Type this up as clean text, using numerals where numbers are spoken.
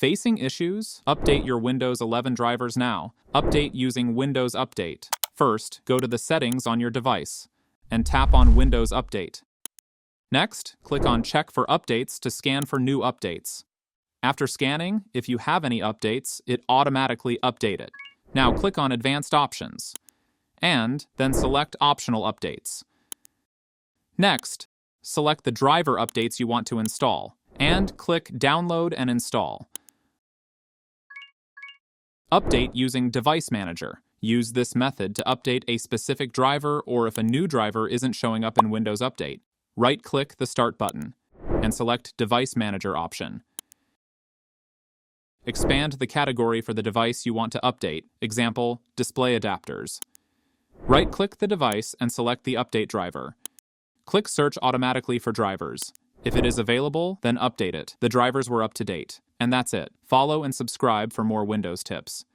Facing issues? Update your Windows 11 drivers now. Update using Windows Update. First, go to the settings on your device and tap on Windows Update. Next, click on Check for Updates to scan for new updates. After scanning, if you have any updates, it automatically updates it. Now click on Advanced Options, and then select Optional Updates. Next, select the driver updates you want to install, and click Download and Install. Update using Device Manager. Use this method to update a specific driver or if a new driver isn't showing up in Windows Update. Right-click the Start button and select Device Manager option. Expand the category for the device you want to update, example, display adapters. Right-click the device and select the update driver. Click Search automatically for drivers. If it is available, then update it. The drivers were up to date. And that's it. Follow and subscribe for more Windows tips.